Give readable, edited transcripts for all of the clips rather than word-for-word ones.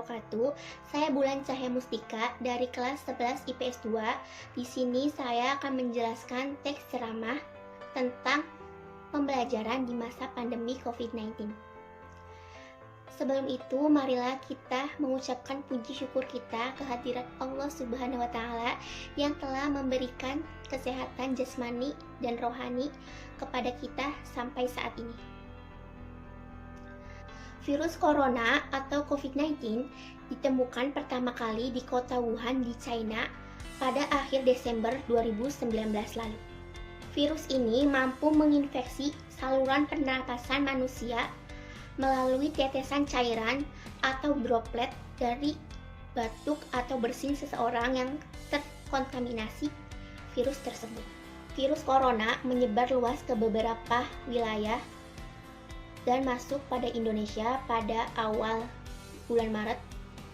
wabarakatuh. Saya Bulan Cahaya Mustika dari kelas 11 IPS 2. Di sini saya akan menjelaskan teks ceramah tentang pembelajaran di masa pandemi COVID-19. Sebelum itu, marilah kita mengucapkan puji syukur kita kehadirat Allah Subhanahu wa Ta'ala yang telah memberikan kesehatan jasmani dan rohani kepada kita sampai saat ini. Virus corona atau COVID-19 ditemukan pertama kali di kota Wuhan di China pada akhir Desember 2019 lalu. Virus ini mampu menginfeksi saluran pernapasan manusia melalui tetesan cairan atau droplet dari batuk atau bersin seseorang yang terkontaminasi virus tersebut. Virus corona menyebar luas ke beberapa wilayah dan masuk pada Indonesia pada awal bulan Maret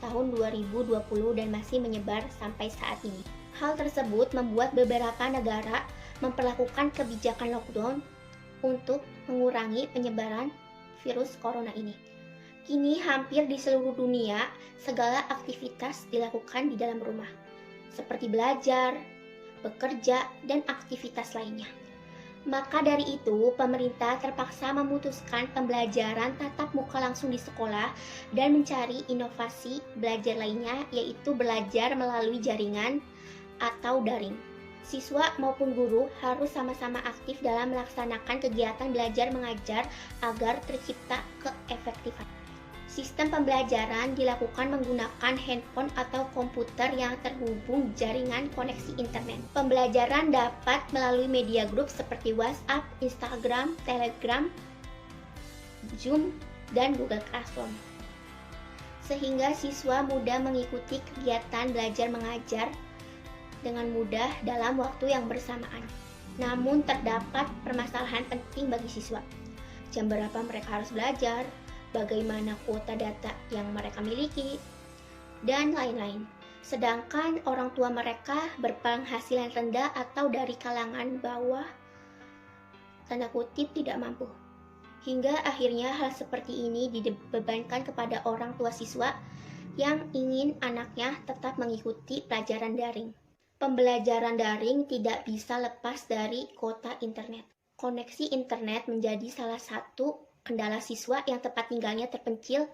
tahun 2020 dan masih menyebar sampai saat ini. Hal tersebut membuat beberapa negara memperlakukan kebijakan lockdown untuk mengurangi penyebaran virus corona ini. Kini hampir di seluruh dunia, segala aktivitas dilakukan di dalam rumah, seperti belajar, bekerja, dan aktivitas lainnya. Maka dari itu, pemerintah terpaksa memutuskan pembelajaran tatap muka langsung di sekolah dan mencari inovasi belajar lainnya, yaitu belajar melalui jaringan atau daring. Siswa maupun guru harus sama-sama aktif dalam melaksanakan kegiatan belajar mengajar agar tercipta keefektifan. Sistem pembelajaran dilakukan menggunakan handphone atau komputer yang terhubung jaringan koneksi internet. Pembelajaran dapat melalui media grup seperti WhatsApp, Instagram, Telegram, Zoom, dan Google Classroom. Sehingga siswa mudah mengikuti kegiatan belajar mengajar dengan mudah dalam waktu yang bersamaan. Namun terdapat permasalahan penting bagi siswa. Jam berapa mereka harus belajar, bagaimana kuota data yang mereka miliki, dan lain-lain. Sedangkan orang tua mereka berpenghasilan rendah atau dari kalangan bawah, tanda kutip, tidak mampu. Hingga akhirnya hal seperti ini dibebankan kepada orang tua siswa yang ingin anaknya tetap mengikuti pelajaran daring. Pembelajaran daring tidak bisa lepas dari kuota internet. Koneksi internet menjadi salah satu kendala siswa yang tempat tinggalnya terpencil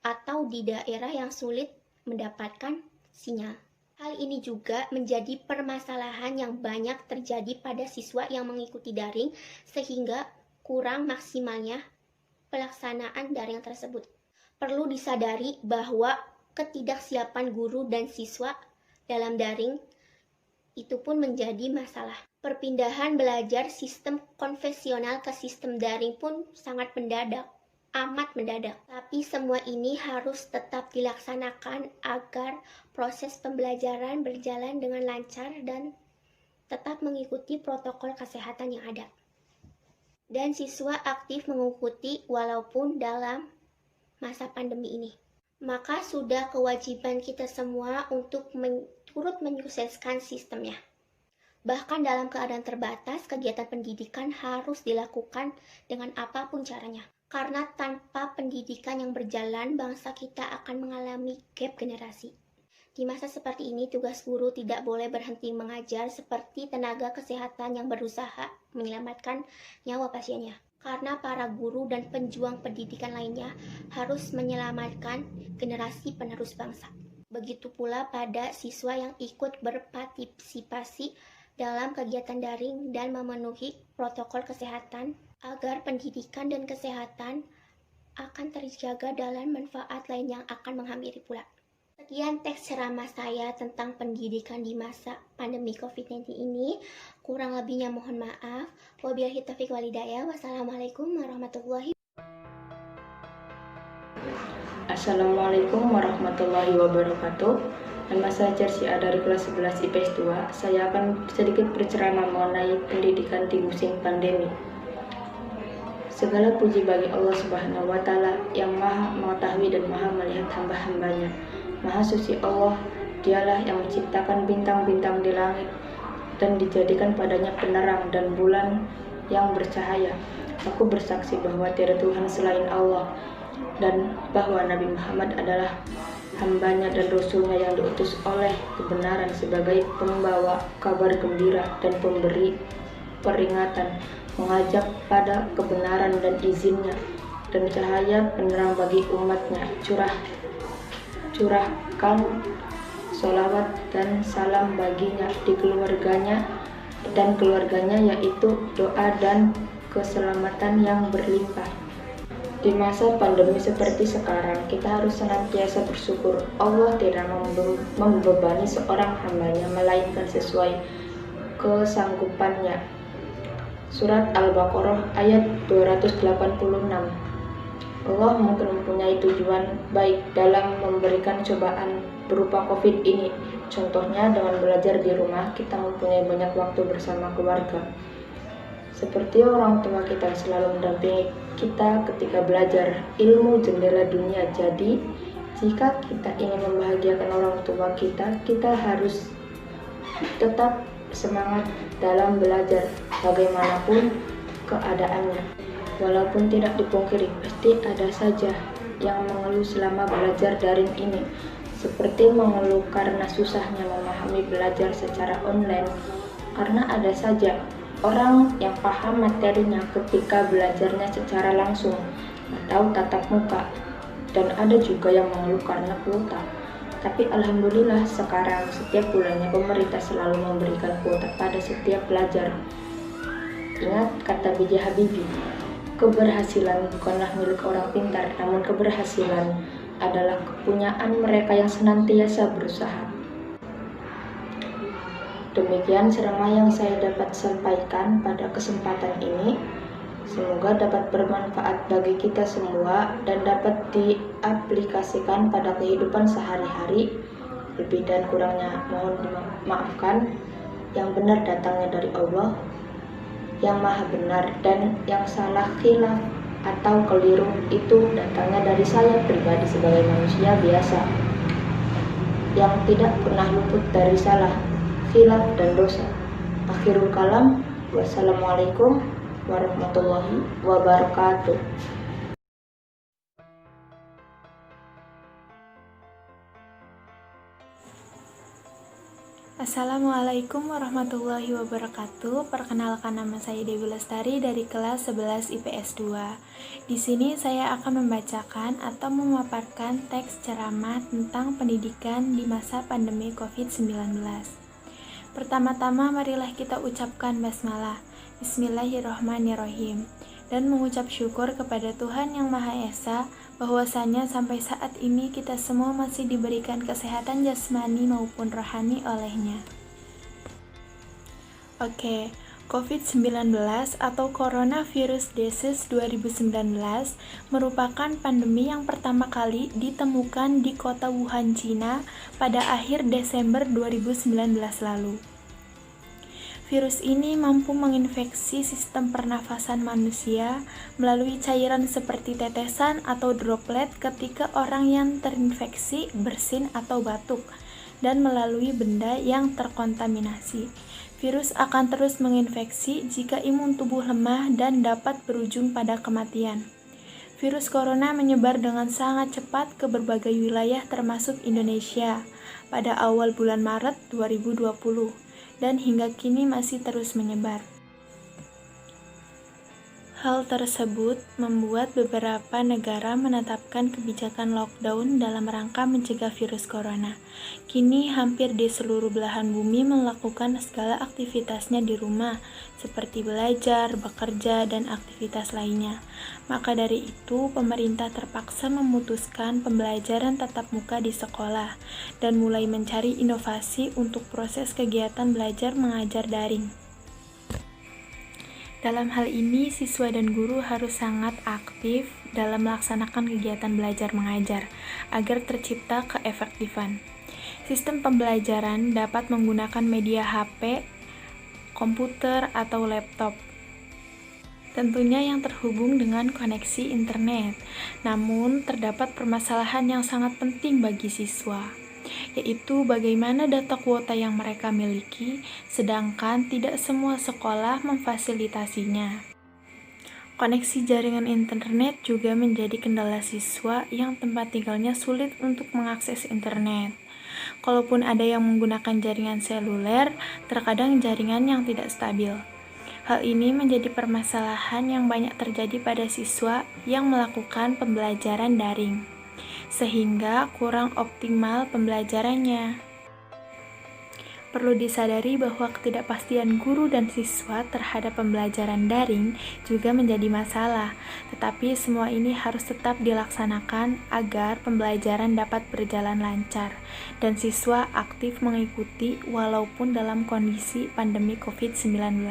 atau di daerah yang sulit mendapatkan sinyal. Hal ini juga menjadi permasalahan yang banyak terjadi pada siswa yang mengikuti daring sehingga kurang maksimalnya pelaksanaan daring tersebut. Perlu disadari bahwa ketidaksiapan guru dan siswa dalam daring itu pun menjadi masalah. Perpindahan belajar sistem konvensional ke sistem daring pun sangat mendadak, amat mendadak. Tapi semua ini harus tetap dilaksanakan agar proses pembelajaran berjalan dengan lancar dan tetap mengikuti protokol kesehatan yang ada. Dan siswa aktif mengikuti walaupun dalam masa pandemi ini. Maka sudah kewajiban kita semua untuk turut menyukseskan sistemnya. Bahkan dalam keadaan terbatas, kegiatan pendidikan harus dilakukan dengan apapun caranya. Karena tanpa pendidikan yang berjalan, bangsa kita akan mengalami gap generasi. Di masa seperti ini, tugas guru tidak boleh berhenti mengajar seperti tenaga kesehatan yang berusaha menyelamatkan nyawa pasiennya. Karena para guru dan penjuang pendidikan lainnya harus menyelamatkan generasi penerus bangsa. Begitu pula pada siswa yang ikut berpartisipasi dalam kegiatan daring dan memenuhi protokol kesehatan agar pendidikan dan kesehatan akan terjaga dalam manfaat lain yang akan menghampiri pula. Sekian teks ceramah saya tentang pendidikan di masa pandemi COVID-19 ini. Kurang lebihnya mohon maaf. Wabillahi taufiq wal hidayah. Wassalamualaikum warahmatullahi wabarakatuh. Assalamualaikum warahmatullahi wabarakatuh. Nama saya Cersia dari kelas 11 IPS 2. Saya akan sedikit berceramah mengenai pendidikan di musim pandemi. Segala puji bagi Allah Subhanahu wa Ta'ala yang Maha mengetahui dan Maha melihat hamba-hambanya. Maha suci Allah, Dialah yang menciptakan bintang-bintang di langit dan dijadikan padanya penerang dan bulan yang bercahaya. Aku bersaksi bahwa tiada Tuhan selain Allah dan bahwa Nabi Muhammad adalah hambanya dan rasulnya yang diutus oleh kebenaran sebagai pembawa kabar gembira dan pemberi peringatan, mengajak pada kebenaran dan izinnya, dan cahaya penerang bagi umatnya. Curahkan sholawat dan salam baginya di keluarganya, yaitu doa dan keselamatan yang berlimpah. Di masa pandemi seperti sekarang, kita harus senantiasa bersyukur. Allah tidak membebani seorang hambanya, melainkan sesuai kesanggupannya. Surat Al-Baqarah ayat 286. Allah mungkin mempunyai tujuan baik dalam memberikan cobaan berupa COVID ini. Contohnya dengan belajar di rumah, kita mempunyai banyak waktu bersama keluarga. Seperti orang tua kita selalu mendampingi kita ketika belajar, ilmu jendela dunia. Jadi, jika kita ingin membahagiakan orang tua kita, kita harus tetap semangat dalam belajar bagaimanapun keadaannya. Walaupun tidak dipungkiri, pasti ada saja yang mengeluh selama belajar daring ini, seperti mengeluh karena susahnya memahami belajar secara online, karena ada saja orang yang paham materinya ketika belajarnya secara langsung atau tatap muka, dan ada juga yang mengeluh karena kuota. Tapi alhamdulillah sekarang setiap bulannya pemerintah selalu memberikan kuota pada setiap pelajar. Ingat kata B.J. Habibie, keberhasilan bukanlah milik orang pintar, namun keberhasilan adalah kepunyaan mereka yang senantiasa berusaha. Demikian ceramah yang saya dapat sampaikan pada kesempatan ini. Semoga dapat bermanfaat bagi kita semua dan dapat diaplikasikan pada kehidupan sehari-hari. Lebih dan kurangnya mohon dimaafkan. Yang benar datangnya dari Allah yang maha benar, dan yang salah, khilaf atau keliru itu datangnya dari saya pribadi sebagai manusia biasa yang tidak pernah luput dari salah, khilaf dan dosa. Akhirul kalam, wassalamualaikum warahmatullahi wabarakatuh. Assalamualaikum warahmatullahi wabarakatuh. Perkenalkan, nama saya Dewi Lestari dari kelas 11 IPS 2. Di sini saya akan membacakan atau memaparkan teks ceramah tentang pendidikan di masa pandemi COVID-19. Pertama-tama marilah kita ucapkan basmalah, Bismillahirrahmanirrahim, dan mengucap syukur kepada Tuhan Yang Maha Esa bahwasanya sampai saat ini kita semua masih diberikan kesehatan jasmani maupun rohani olehnya. Oke, COVID-19 atau Coronavirus Disease 2019 merupakan pandemi yang pertama kali ditemukan di kota Wuhan, Cina pada akhir Desember 2019 lalu. Virus ini mampu menginfeksi sistem pernafasan manusia melalui cairan seperti tetesan atau droplet ketika orang yang terinfeksi bersin atau batuk, dan melalui benda yang terkontaminasi. Virus akan terus menginfeksi jika imun tubuh lemah dan dapat berujung pada kematian. Virus corona menyebar dengan sangat cepat ke berbagai wilayah termasuk Indonesia pada awal bulan Maret 2020. Dan hingga kini masih terus menyebar. Hal tersebut membuat beberapa negara menetapkan kebijakan lockdown dalam rangka mencegah virus corona. Kini hampir di seluruh belahan bumi melakukan segala aktivitasnya di rumah, seperti belajar, bekerja, dan aktivitas lainnya. Maka dari itu, pemerintah terpaksa memutuskan pembelajaran tatap muka di sekolah dan mulai mencari inovasi untuk proses kegiatan belajar mengajar daring. Dalam hal ini, siswa dan guru harus sangat aktif dalam melaksanakan kegiatan belajar mengajar agar tercipta keefektifan. Sistem pembelajaran dapat menggunakan media HP, komputer, atau laptop. Tentunya yang terhubung dengan koneksi internet. Namun, terdapat permasalahan yang sangat penting bagi siswa, yaitu bagaimana data kuota yang mereka miliki, sedangkan tidak semua sekolah memfasilitasinya. Koneksi jaringan internet juga menjadi kendala siswa yang tempat tinggalnya sulit untuk mengakses internet. Kalaupun ada yang menggunakan jaringan seluler, terkadang jaringan yang tidak stabil. Hal ini menjadi permasalahan yang banyak terjadi pada siswa yang melakukan pembelajaran daring, sehingga kurang optimal pembelajarannya. Perlu disadari bahwa ketidakpastian guru dan siswa terhadap pembelajaran daring juga menjadi masalah, tetapi semua ini harus tetap dilaksanakan agar pembelajaran dapat berjalan lancar dan siswa aktif mengikuti walaupun dalam kondisi pandemi COVID-19.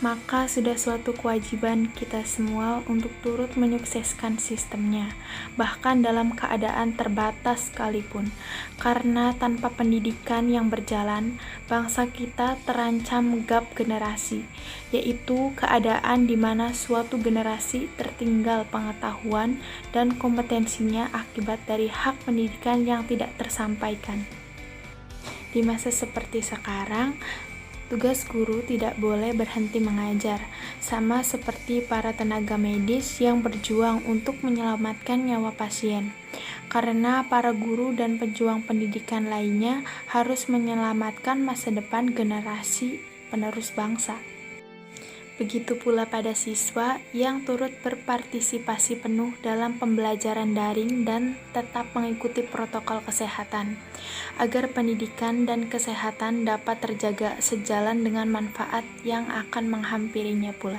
Maka sudah suatu kewajiban kita semua untuk turut menyukseskan sistemnya, bahkan dalam keadaan terbatas sekalipun. Karena tanpa pendidikan yang berjalan, bangsa kita terancam gap generasi, yaitu keadaan di mana suatu generasi tertinggal pengetahuan dan kompetensinya akibat dari hak pendidikan yang tidak tersampaikan. Di masa seperti sekarang, tugas guru tidak boleh berhenti mengajar, sama seperti para tenaga medis yang berjuang untuk menyelamatkan nyawa pasien. Karena para guru dan pejuang pendidikan lainnya harus menyelamatkan masa depan generasi penerus bangsa. Begitu pula pada siswa yang turut berpartisipasi penuh dalam pembelajaran daring dan tetap mengikuti protokol kesehatan, agar pendidikan dan kesehatan dapat terjaga sejalan dengan manfaat yang akan menghampirinya pula.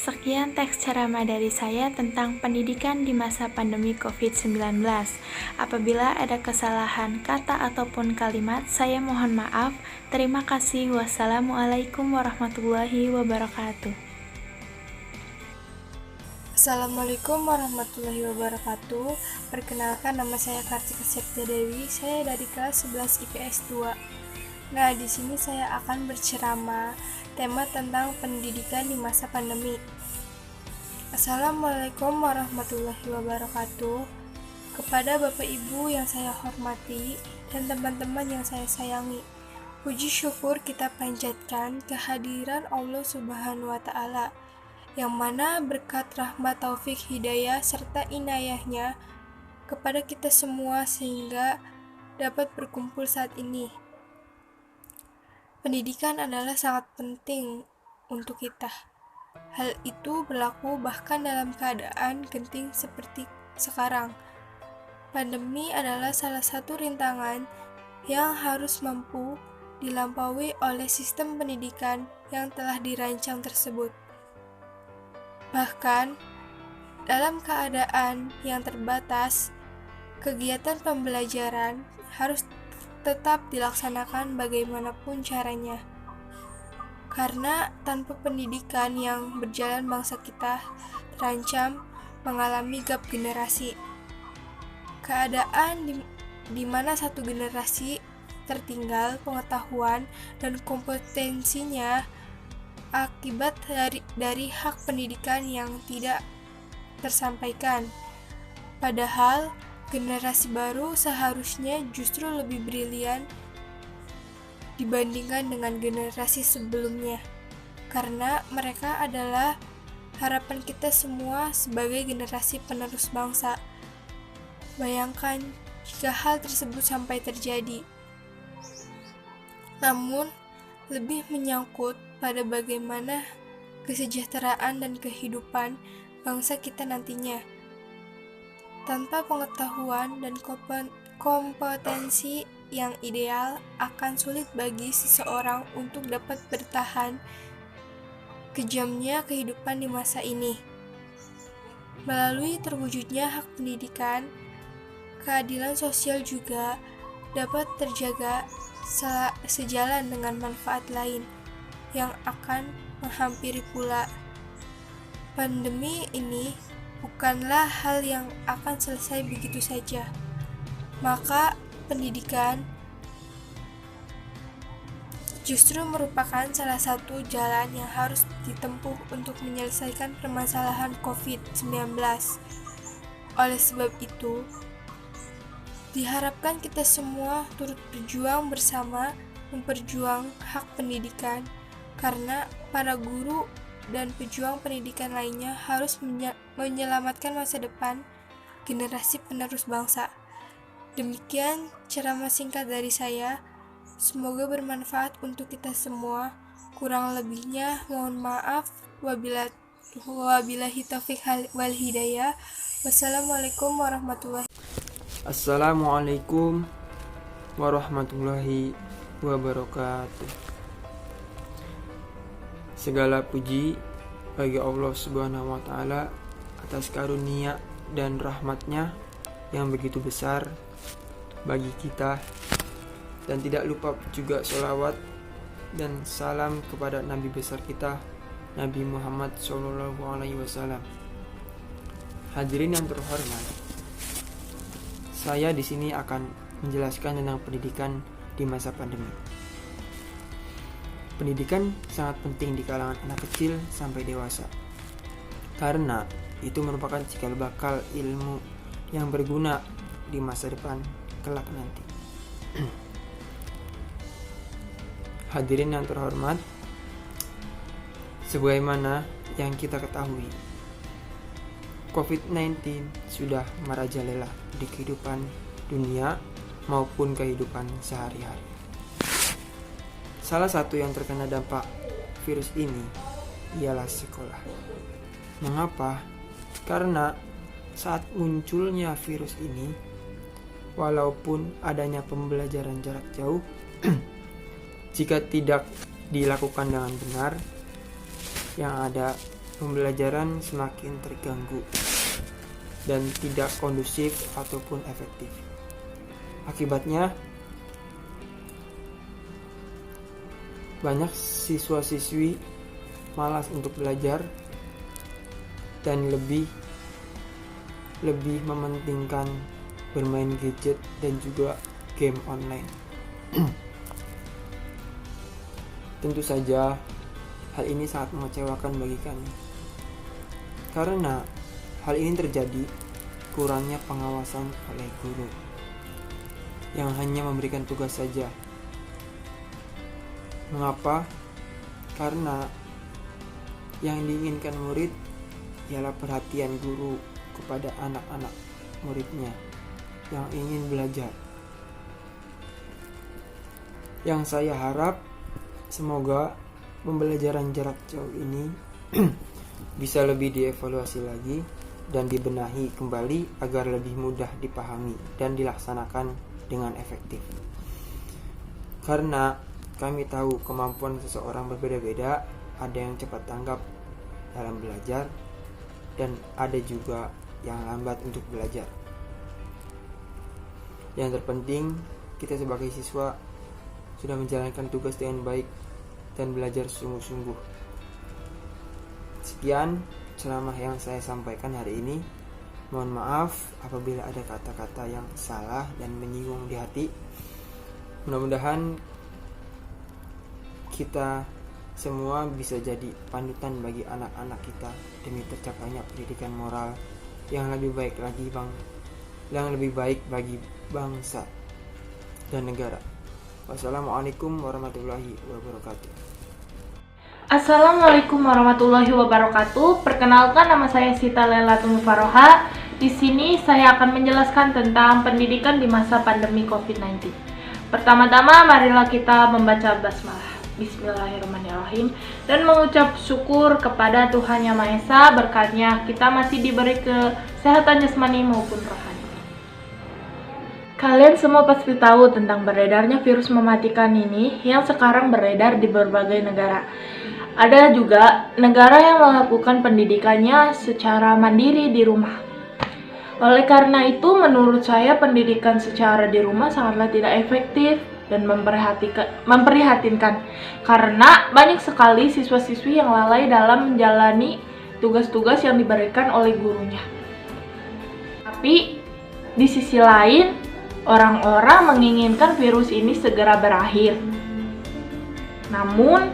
Sekian teks ceramah dari saya tentang pendidikan di masa pandemi COVID-19. Apabila ada kesalahan kata ataupun kalimat, saya mohon maaf. Terima kasih. Wassalamualaikum warahmatullahi wabarakatuh. Assalamualaikum warahmatullahi wabarakatuh. Perkenalkan, nama saya Kartika Septia Dewi. Saya dari kelas 11 IPS 2. Nah, di sini saya akan berceramah tema tentang pendidikan di masa pandemi. Assalamualaikum warahmatullahi wabarakatuh. Kepada Bapak Ibu yang saya hormati dan teman-teman yang saya sayangi, puji syukur kita panjatkan kehadiran Allah Subhanahu wa Ta'ala, yang mana berkat rahmat, taufik, hidayah serta inayahnya kepada kita semua sehingga dapat berkumpul saat ini. Pendidikan adalah sangat penting untuk kita. Hal itu berlaku bahkan dalam keadaan genting seperti sekarang. Pandemi adalah salah satu rintangan yang harus mampu dilampaui oleh sistem pendidikan yang telah dirancang tersebut. Bahkan, dalam keadaan yang terbatas, kegiatan pembelajaran harus tetap dilaksanakan bagaimanapun caranya. Karena tanpa pendidikan yang berjalan, bangsa kita terancam mengalami gap generasi. Keadaan di mana satu generasi tertinggal pengetahuan dan kompetensinya akibat dari hak pendidikan yang tidak tersampaikan. Padahal generasi baru seharusnya justru lebih brilian dibandingkan dengan generasi sebelumnya, karena mereka adalah harapan kita semua sebagai generasi penerus bangsa. Bayangkan jika hal tersebut sampai terjadi. Namun, lebih menyangkut pada bagaimana kesejahteraan dan kehidupan bangsa kita nantinya. Tanpa pengetahuan dan kompetensi yang ideal, akan sulit bagi seseorang untuk dapat bertahan kejamnya kehidupan di masa ini. Melalui terwujudnya hak pendidikan, keadilan sosial juga dapat terjaga sejalan dengan manfaat lain yang akan menghampiri pula. Pandemi ini bukanlah hal yang akan selesai begitu saja. Maka pendidikan justru merupakan salah satu jalan yang harus ditempuh untuk menyelesaikan permasalahan COVID-19. Oleh sebab itu, diharapkan kita semua turut berjuang bersama memperjuang hak pendidikan, karena para guru dan pejuang pendidikan lainnya harus menyelamatkan masa depan generasi penerus bangsa. Demikian ceramah singkat dari saya. Semoga bermanfaat untuk kita semua. Kurang lebihnya mohon maaf. Wabillahi taufiq wal hidayah. Wassalamualaikum warahmatullahi wabarakatuh. Assalamualaikum warahmatullahi wabarakatuh. Segala puji bagi Allah Subhanahu wa Ta'ala atas karunia dan rahmatnya yang begitu besar bagi kita, dan tidak lupa juga sholawat dan salam kepada Nabi besar kita, Nabi Muhammad SAW. Hadirin yang terhormat, saya di sini akan menjelaskan tentang pendidikan di masa pandemi. Pendidikan sangat penting di kalangan anak kecil sampai dewasa, karena itu merupakan cikal bakal ilmu yang berguna di masa depan kelak nanti. Hadirin yang terhormat, sebagaimana yang kita ketahui, COVID-19 sudah merajalela di kehidupan dunia maupun kehidupan sehari-hari. Salah satu yang terkena dampak virus ini ialah sekolah. Mengapa? Karena saat munculnya virus ini, walaupun adanya pembelajaran jarak jauh, jika tidak dilakukan dengan benar, yang ada pembelajaran semakin terganggu dan tidak kondusif ataupun efektif. Akibatnya, banyak siswa-siswi malas untuk belajar dan lebih mementingkan bermain gadget dan juga game online. Tentu saja hal ini sangat mengecewakan bagi kami, karena hal ini terjadi kurangnya pengawasan oleh guru yang hanya memberikan tugas saja. Mengapa? Karena yang diinginkan murid ialah perhatian guru kepada anak-anak muridnya yang ingin belajar. Yang saya harap semoga pembelajaran jarak jauh ini bisa lebih dievaluasi lagi dan dibenahi kembali agar lebih mudah dipahami dan dilaksanakan dengan efektif. Karena kami tahu kemampuan seseorang berbeda-beda, ada yang cepat tanggap dalam belajar dan ada juga yang lambat untuk belajar. Yang terpenting, kita sebagai siswa sudah menjalankan tugas dengan baik dan belajar sungguh-sungguh. Sekian ceramah yang saya sampaikan hari ini. Mohon maaf apabila ada kata-kata yang salah dan menyinggung di hati. Mudah-mudahan kita semua bisa jadi panutan bagi anak-anak kita demi tercapainya pendidikan moral yang lebih baik bagi bangsa dan negara. Wassalamualaikum warahmatullahi wabarakatuh. Assalamualaikum warahmatullahi wabarakatuh. Perkenalkan, nama saya Sita Lailatul Mufaroha. Di sini saya akan menjelaskan tentang pendidikan di masa pandemi COVID-19. Pertama-tama, marilah kita membaca basmalah. Bismillahirrahmanirrahim, dan mengucap syukur kepada Tuhan Yang Maha Esa, berkatnya kita masih diberi kesehatan jasmani maupun rohani. Kalian semua pasti tahu tentang beredarnya virus mematikan ini yang sekarang beredar di berbagai negara. Ada juga negara yang melakukan pendidikannya secara mandiri di rumah. Oleh karena itu, menurut saya pendidikan secara di rumah sangatlah tidak efektif dan memprihatinkan, karena banyak sekali siswa-siswi yang lalai dalam menjalani tugas-tugas yang diberikan oleh gurunya. Tapi di sisi lain, orang-orang menginginkan virus ini segera berakhir. Namun,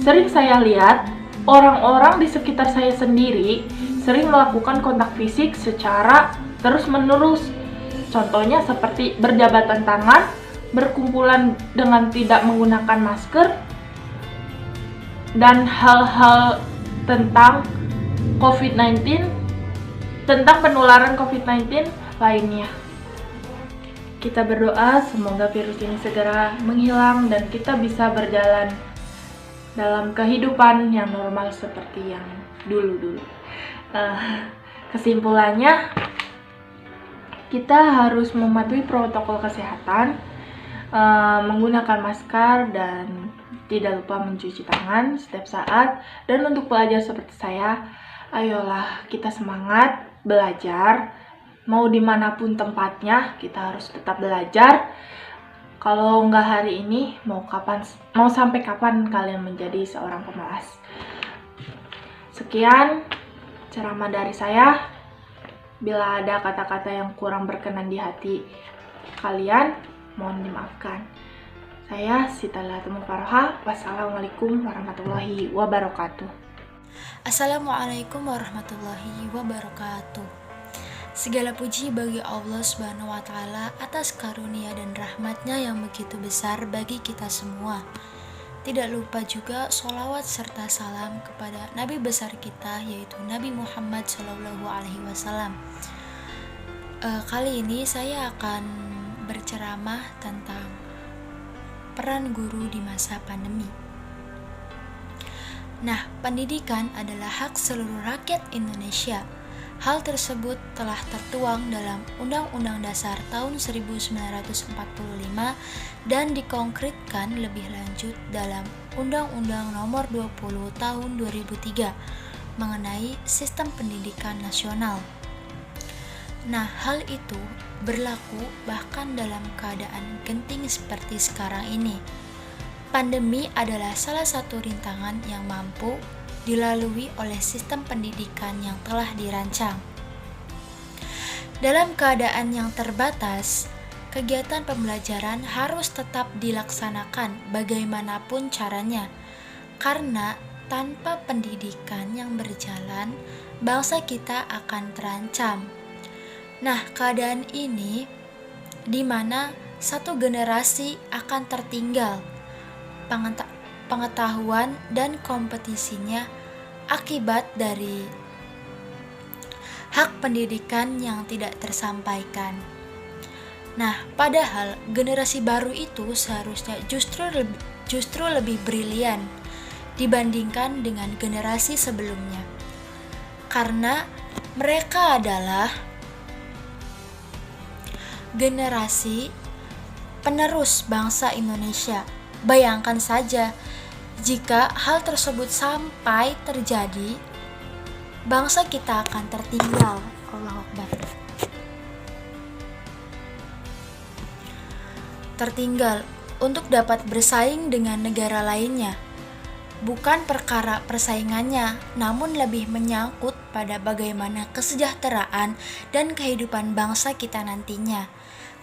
sering saya lihat orang-orang di sekitar saya sendiri sering melakukan kontak fisik secara terus-menerus. Contohnya seperti berjabatan tangan, berkumpulan dengan tidak menggunakan masker, dan hal-hal tentang COVID-19, tentang penularan COVID-19 lainnya. Kita berdoa semoga virus ini segera menghilang dan kita bisa berjalan dalam kehidupan yang normal seperti yang dulu-dulu. Kesimpulannya, kita harus mematuhi protokol kesehatan, menggunakan masker dan tidak lupa mencuci tangan setiap saat. Dan untuk pelajar seperti saya, ayolah kita semangat belajar. Mau dimanapun tempatnya, kita harus tetap belajar. Kalau nggak hari ini, mau sampai kapan kalian menjadi seorang pemalas? Sekian ceramah dari saya. Bila ada kata-kata yang kurang berkenan di hati kalian, mohon dimaafkan. Saya Sita Latumul Faroha. Wassalamualaikum warahmatullahi wabarakatuh. Assalamualaikum warahmatullahi wabarakatuh. Segala puji bagi Allah Subhanahu wa Ta'ala atas karunia dan rahmatnya yang begitu besar bagi kita semua. Tidak lupa juga sholawat serta salam kepada Nabi besar kita, yaitu Nabi Muhammad SAW. Kali ini saya akan berceramah tentang peran guru di masa pandemi. Nah, pendidikan adalah hak seluruh rakyat Indonesia. Hal tersebut telah tertuang dalam Undang-Undang Dasar tahun 1945 dan dikonkretkan lebih lanjut dalam Undang-Undang Nomor 20 Tahun 2003 mengenai Sistem Pendidikan Nasional. Nah, hal itu berlaku bahkan dalam keadaan genting seperti sekarang ini. Pandemi adalah salah satu rintangan yang mampu dilalui oleh sistem pendidikan yang telah dirancang. Dalam keadaan yang terbatas, kegiatan pembelajaran harus tetap dilaksanakan bagaimanapun caranya, karena tanpa pendidikan yang berjalan, bangsa kita akan terancam. Nah, keadaan ini di mana satu generasi akan tertinggal pengetahuan dan kompetisinya akibat dari hak pendidikan yang tidak tersampaikan. Nah, padahal generasi baru itu seharusnya justru lebih brilian dibandingkan dengan generasi sebelumnya. Karena mereka adalah generasi penerus bangsa Indonesia. Bayangkan saja, jika hal tersebut sampai terjadi, bangsa kita akan tertinggal. Allahu Akbar. Tertinggal untuk dapat bersaing dengan negara lainnya. Bukan perkara persaingannya, namun lebih menyangkut pada bagaimana kesejahteraan dan kehidupan bangsa kita nantinya.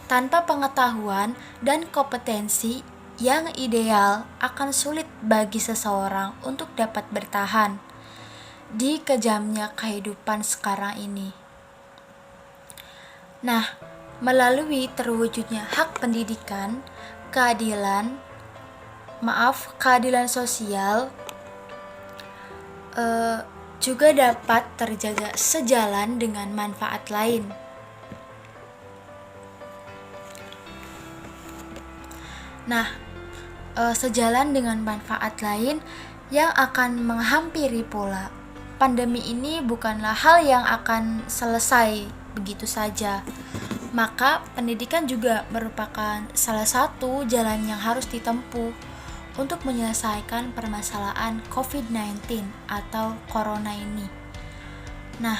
Tanpa pengetahuan dan kompetensi yang ideal, akan sulit bagi seseorang untuk dapat bertahan di kejamnya kehidupan sekarang ini. Nah, melalui terwujudnya hak pendidikan, keadilan sosial juga dapat terjaga sejalan dengan manfaat lain. Nah, sejalan dengan manfaat lain yang akan menghampiri pula. Pandemi ini bukanlah hal yang akan selesai begitu saja. Maka pendidikan juga merupakan salah satu jalan yang harus ditempuh untuk menyelesaikan permasalahan COVID-19 atau Corona ini. Nah,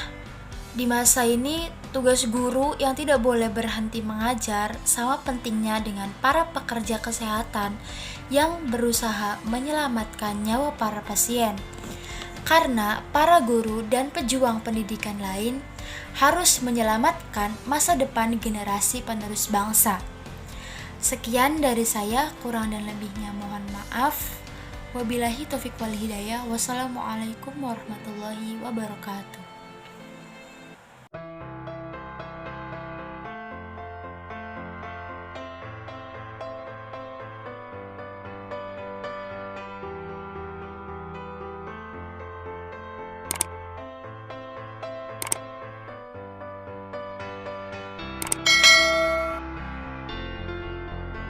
di masa ini, tugas guru yang tidak boleh berhenti mengajar sama pentingnya dengan para pekerja kesehatan yang berusaha menyelamatkan nyawa para pasien. Karena para guru dan pejuang pendidikan lain harus menyelamatkan masa depan generasi penerus bangsa. Sekian dari saya, kurang dan lebihnya mohon maaf. Wabillahi taufiq wal hidayah. Wassalamualaikum warahmatullahi wabarakatuh.